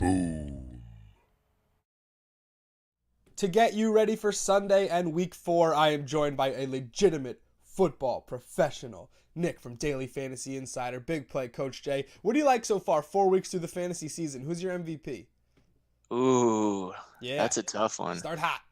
Boom. To get you ready for Sunday and Week 4, I am joined by a legitimate football professional, Nick from Daily Fantasy Insider, Big Play Coach Jay. What do you like so far 4 weeks through the fantasy season? Who's your MVP? Ooh, Yeah, that's a tough one. start hot.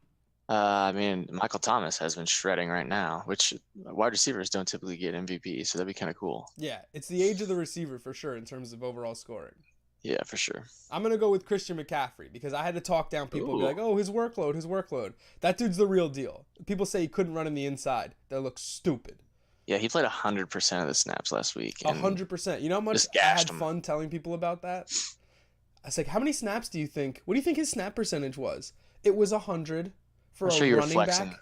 Michael Thomas has been shredding right now, which wide receivers don't typically get MVP, so that'd be kind of cool. Yeah, it's the age of the receiver for sure in terms of overall scoring. Yeah, for sure. I'm going to go with Christian McCaffrey because I had to talk down people and be Ooh. like, oh, his workload. That dude's the real deal. People say he couldn't run in the inside. That looks stupid. Yeah, he played 100% of the snaps last week. and 100%. You know how much just I had gashed him. fun telling people about that? I was like, how many snaps do you think? What do you think his snap percentage was? It was 100 for I'm a sure you were running flexing. back.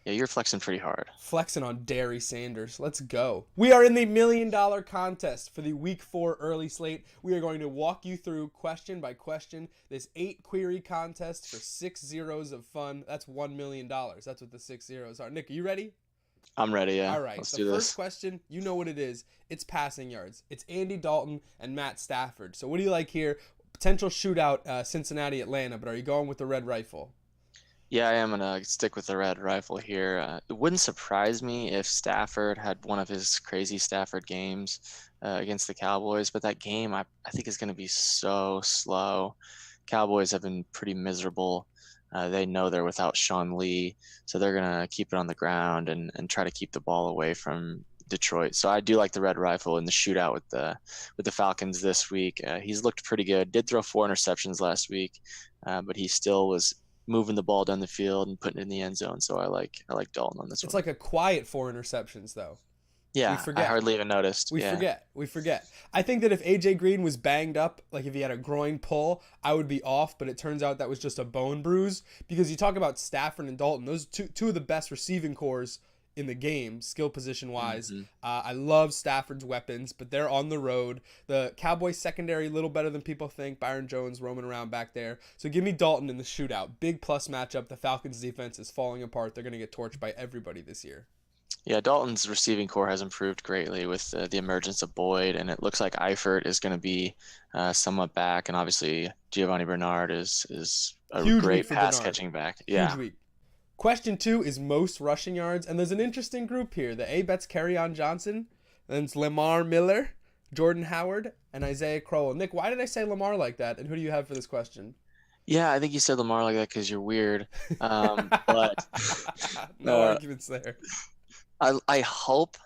Yeah, you're flexing pretty hard. Flexing on Derry Sanders. Let's go. We are in the $1 Million Contest for the Week 4 early slate. We are going to walk you through question by question this 8-query contest for 6 zeros of fun. That's $1 million. That's what the 6 zeros are. Nick, are you ready? I'm ready, yeah. All right. Let's The do first this. question, you know what it is. It's passing yards. It's Andy Dalton and Matt Stafford. So what do you like here? Potential shootout, Cincinnati-Atlanta, but are you going with the red rifle? Yeah, I am going to stick with the red rifle here. It wouldn't surprise me if Stafford had one of his crazy Stafford games against the Cowboys, but that game I think is going to be so slow. Cowboys have been pretty miserable. They know they're without Sean Lee, so they're going to keep it on the ground and try to keep the ball away from Detroit. So I do like the red rifle in the shootout with the Falcons this week. He's looked pretty good. Did throw 4 interceptions last week, but he still was moving the ball down the field and putting it in the end zone. So I like Dalton on this one. It's like a quiet 4 interceptions, though. Yeah, we forget. I hardly even noticed. We forget. I think that if AJ Green was banged up, like if he had a groin pull, I would be off, but it turns out that was just a bone bruise. Because you talk about Stafford and Dalton, those two of the best receiving cores in the game, skill position wise. Mm-hmm. I love Stafford's weapons, but they're on the road. The Cowboys secondary a little better than people think. Byron Jones roaming around back there. So give me Dalton in the shootout. Big plus matchup. The Falcons defense is falling apart. They're going to get torched by everybody this year. Yeah, Dalton's receiving core has improved greatly with the emergence of Boyd, and it looks like Eifert is going to be somewhat back, and obviously Giovanni Bernard is a Huge great week for pass Bernard. catching back. Yeah. Huge week. Question 2 is most rushing yards, and there's an interesting group here. The A-Bets Kerryon Johnson, then it's Lamar Miller, Jordan Howard, and Isaiah Crowell. Nick, why did I say Lamar like that, and who do you have for this question? Yeah, I think you said Lamar like that because you're weird. But No arguments there. I hope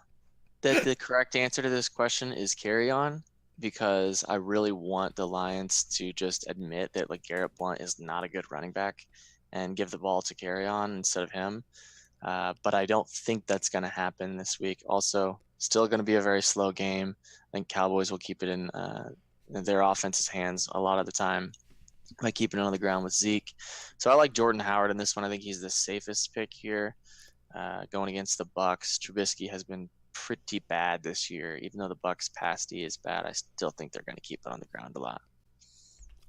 that the correct answer to this question is carry on, because I really want the Lions to just admit that like Garrett Blount is not a good running back and give the ball to carry on instead of him. But I don't think that's going to happen this week. Also, still going to be a very slow game. I think Cowboys will keep it in their offense's hands a lot of the time by keeping it on the ground with Zeke. So I like Jordan Howard in this one. I think he's the safest pick here going against the Bucs. Trubisky has been pretty bad this year. Even though the Bucs pass D is bad, I still think they're going to keep it on the ground a lot.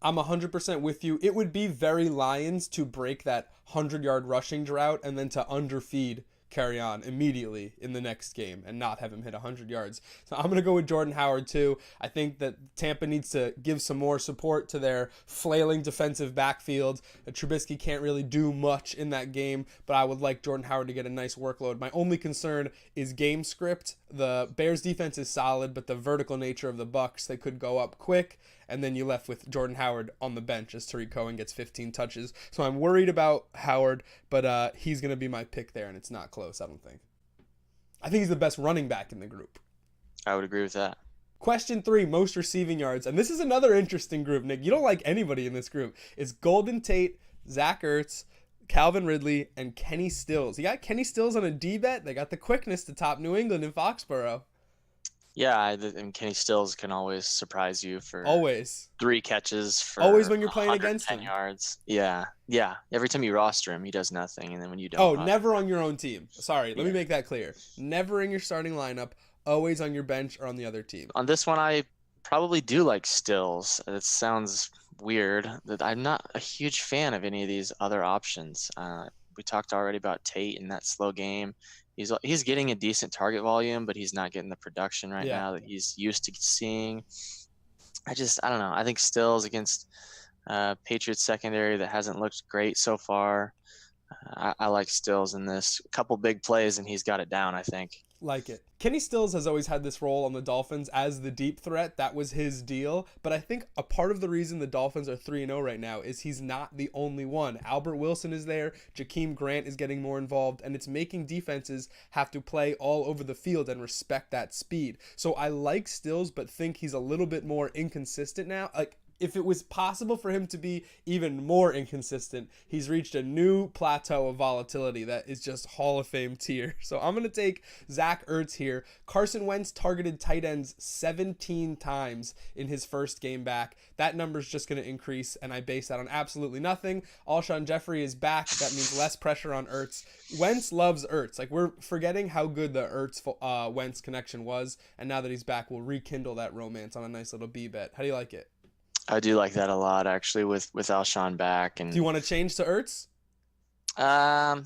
I'm 100% with you. It would be very Lions to break that 100-yard rushing drought and then to underfeed carry on immediately in the next game and not have him hit 100 yards. So I'm going to go with Jordan Howard too. I think that Tampa needs to give some more support to their flailing defensive backfield. Trubisky can't really do much in that game, but I would like Jordan Howard to get a nice workload. My only concern is game script. The Bears defense is solid, but the vertical nature of the Bucs, they could go up quick, and then you're left with Jordan Howard on the bench as Tariq Cohen gets 15 touches. So I'm worried about Howard, but he's going to be my pick there, and it's not close, I don't think. I think he's the best running back in the group. I would agree with that. Question 3, most receiving yards. And this is another interesting group, Nick. You don't like anybody in this group. It's Golden Tate, Zach Ertz, Calvin Ridley, and Kenny Stills. You got Kenny Stills on a D-bet. They got the quickness to top New England in Foxborough. Yeah, and Kenny Stills can always surprise you for Always. 3 catches for Always when you're playing against 10 him. yards. Yeah. Every time you roster him, he does nothing, and then when you don't. Oh, never on your own team. Sorry, let me Yeah. make that clear. Never in your starting lineup. Always on your bench or on the other team. On this one, I probably do like Stills. It sounds weird that I'm not a huge fan of any of these other options. We talked already about Tate in that slow game. He's getting a decent target volume, but he's not getting the production right now that he's used to seeing. I don't know. I think Stills against Patriots secondary that hasn't looked great so far. I like Stills in this. A couple big plays and he's got it down, I think. Like it. Kenny Stills has always had this role on the Dolphins as the deep threat. That was his deal. But I think a part of the reason the Dolphins are 3-0 right now is he's not the only one. Albert Wilson is there. Jakeem Grant is getting more involved. And it's making defenses have to play all over the field and respect that speed. So I like Stills, but think he's a little bit more inconsistent now. Like, if it was possible for him to be even more inconsistent, he's reached a new plateau of volatility that is just Hall of Fame tier. So I'm going to take Zach Ertz here. Carson Wentz targeted tight ends 17 times in his first game back. That number's just going to increase, and I base that on absolutely nothing. Alshon Jeffrey is back. That means less pressure on Ertz. Wentz loves Ertz. Like, we're forgetting how good the Ertz-Wentz connection was, and now that he's back, we'll rekindle that romance on a nice little B bet. How do you like it? I do like that a lot, actually, with Alshon back. And do you want to change to Ertz? I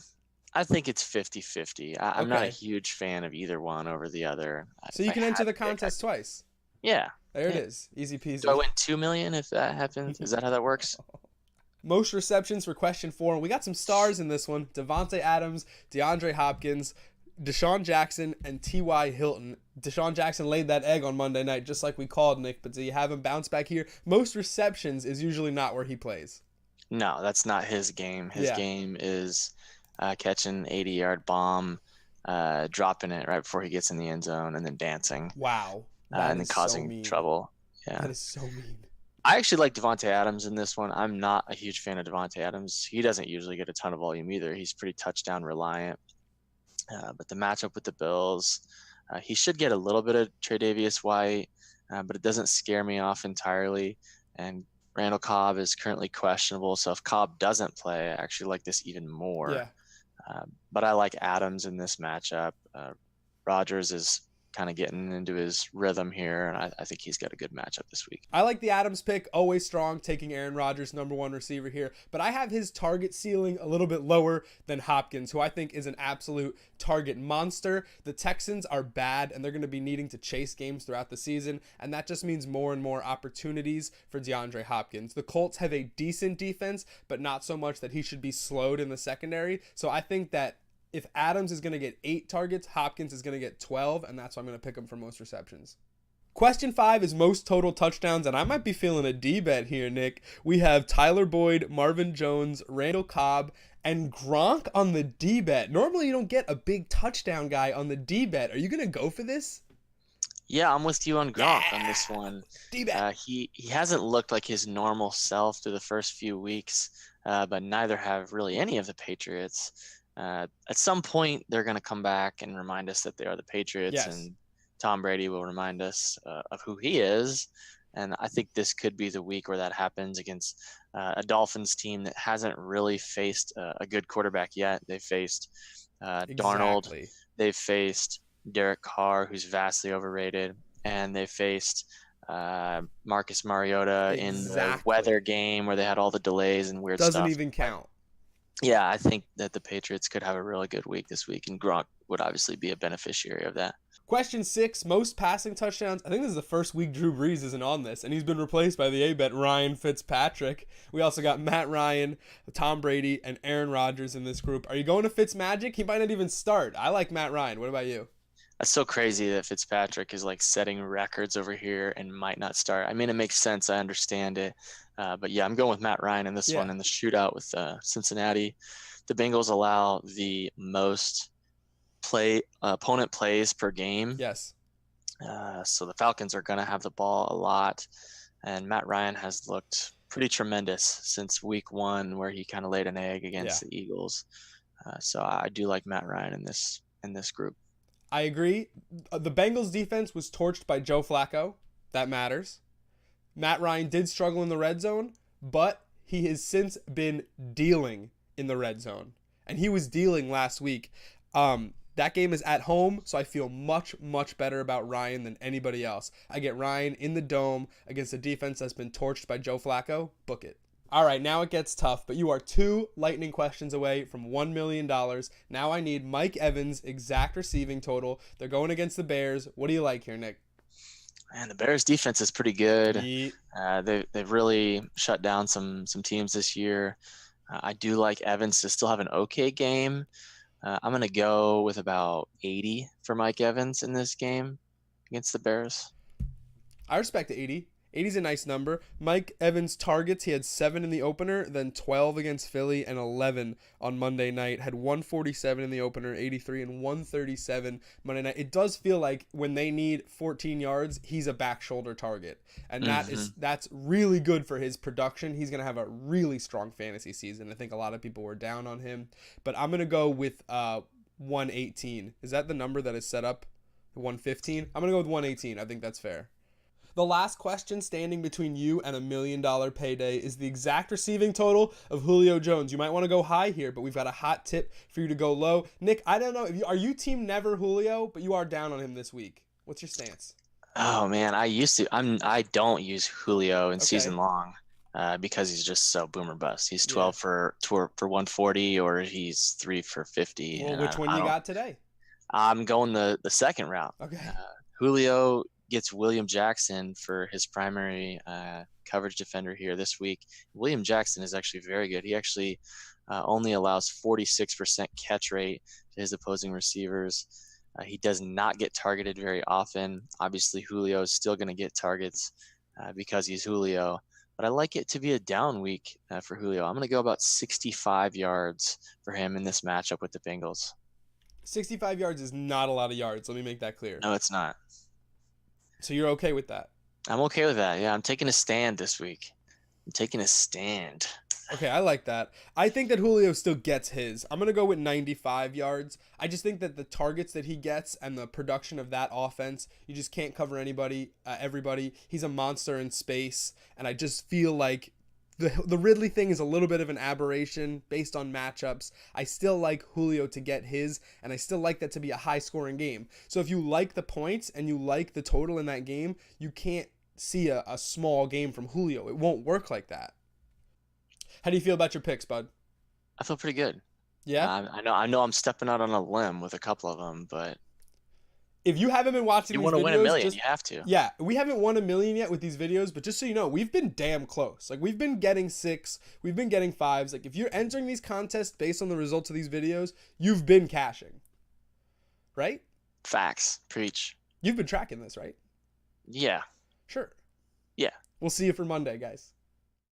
think it's 50-50. I'm not a huge fan of either one over the other. So you can enter the contest twice. Yeah. There it is. Easy peasy. Do I win $2 million if that happens? Is that how that works? Most receptions for question 4. And we got some stars in this one. Devontae Adams, DeAndre Hopkins, Deshaun Jackson, and T.Y. Hilton. Deshaun Jackson laid that egg on Monday night, just like we called, Nick. But do you have him bounce back here? Most receptions is usually not where he plays. No, that's not his game. His game is catching 80-yard bomb, dropping it right before he gets in the end zone, and then dancing. Wow. And then causing trouble. Yeah. That is so mean. I actually like Devontae Adams in this one. I'm not a huge fan of Devontae Adams. He doesn't usually get a ton of volume either. He's pretty touchdown reliant. But the matchup with the Bills, he should get a little bit of Tre'Davious White, but it doesn't scare me off entirely. And Randall Cobb is currently questionable, so if Cobb doesn't play, I actually like this even more. Yeah. But I like Adams in this matchup. Rodgers is kind of getting into his rhythm here, and I think he's got a good matchup this week. I like the Adams pick, always strong, taking Aaron Rodgers, number 1 receiver here, but I have his target ceiling a little bit lower than Hopkins, who I think is an absolute target monster. The Texans are bad, and they're going to be needing to chase games throughout the season, and that just means more and more opportunities for DeAndre Hopkins. The Colts have a decent defense, but not so much that he should be slowed in the secondary, so I think that if Adams is going to get 8 targets, Hopkins is going to get 12, and that's why I'm going to pick him for most receptions. Question 5 is most total touchdowns, and I might be feeling a D bet here, Nick. We have Tyler Boyd, Marvin Jones, Randall Cobb, and Gronk on the D bet. Normally, you don't get a big touchdown guy on the D bet. Are you going to go for this? Yeah, I'm with you on Gronk on this one. D-bet. He hasn't looked like his normal self through the first few weeks, but neither have really any of the Patriots. At some point, they're going to come back and remind us that they are the Patriots, and Tom Brady will remind us of who he is. And I think this could be the week where that happens against a Dolphins team that hasn't really faced a good quarterback yet. They faced Darnold. They've faced Derek Carr, who's vastly overrated, and they faced Marcus Mariota in the weather game where they had all the delays and weird stuff. Doesn't even count. Yeah, I think that the Patriots could have a really good week this week, and Gronk would obviously be a beneficiary of that. Question 6, most passing touchdowns. I think this is the first week Drew Brees isn't on this, and he's been replaced by the A-bet Ryan Fitzpatrick. We also got Matt Ryan, Tom Brady, and Aaron Rodgers in this group. Are you going to Fitzmagic? He might not even start. I like Matt Ryan. What about you? That's so crazy that Fitzpatrick is like setting records over here and might not start. I mean, it makes sense. I understand it. But yeah, I'm going with Matt Ryan in this one in the shootout with Cincinnati. The Bengals allow the most opponent plays per game. Yes. So the Falcons are going to have the ball a lot. And Matt Ryan has looked pretty tremendous since week 1 where he kind of laid an egg against the Eagles. So I do like Matt Ryan in this group. I agree. The Bengals defense was torched by Joe Flacco. That matters. Matt Ryan did struggle in the red zone, but he has since been dealing in the red zone. And he was dealing last week. That game is at home, so I feel much, much better about Ryan than anybody else. I get Ryan in the dome against a defense that's been torched by Joe Flacco. Book it. All right, now it gets tough, but you are 2 lightning questions away from $1 million. Now I need Mike Evans' exact receiving total. They're going against the Bears. What do you like here, Nick? Man, the Bears defense is pretty good. Yeet. They've really shut down some teams this year. I do like Evans to still have an okay game. I'm going to go with about 80 for Mike Evans in this game against the Bears. I respect 80. 80 is a nice number. Mike Evans' targets, he had 7 in the opener, then 12 against Philly, and 11 on Monday night. Had 147 in the opener, 83, and 137 Monday night. It does feel like when they need 14 yards, he's a back shoulder target. And that's really good for his production. He's going to have a really strong fantasy season. I think a lot of people were down on him. But I'm going to go with 118. Is that the number that is set up? 115? I'm going to go with 118. I think that's fair. The last question standing between you and $1 million payday is the exact receiving total of Julio Jones. You might want to go high here, but we've got a hot tip for you to go low. Nick, I don't know. Are you team never Julio, but you are down on him this week? What's your stance? Oh man, I don't use Julio in season long because he's just so boomer bust. He's 12 for 140 or he's 3 for 50. Well, which one you got today? I'm going the second route. Okay. Julio gets William Jackson for his primary coverage defender here this week. William Jackson is actually very good. He actually only allows 46% catch rate to his opposing receivers. He does not get targeted very often. Obviously, Julio is still going to get targets because he's Julio. But I like it to be a down week for Julio. I'm going to go about 65 yards for him in this matchup with the Bengals. 65 yards is not a lot of yards. Let me make that clear. No, it's not. So you're okay with that? I'm okay with that. Yeah, I'm taking a stand this week. I'm taking a stand. Okay, I like that. I think that Julio still gets his. I'm going to go with 95 yards. I just think that the targets that he gets and the production of that offense, you just can't cover everybody. He's a monster in space, and I just feel like the Ridley thing is a little bit of an aberration based on matchups. I still like Julio to get his, and I still like that to be a high-scoring game. So if you like the points and you like the total in that game, you can't see a small game from Julio. It won't work like that. How do you feel about your picks, bud? I feel pretty good. Yeah? I know I'm stepping out on a limb with a couple of them, but if you haven't been watching these videos, you want to win $1 million, you have to. Yeah, we haven't won $1 million yet with these videos, but just so you know, we've been damn close. Like, we've been getting 6, we've been getting 5s. Like, if you're entering these contests based on the results of these videos, you've been cashing. Right? Facts. Preach. You've been tracking this, right? Yeah. Sure. Yeah. We'll see you for Monday, guys.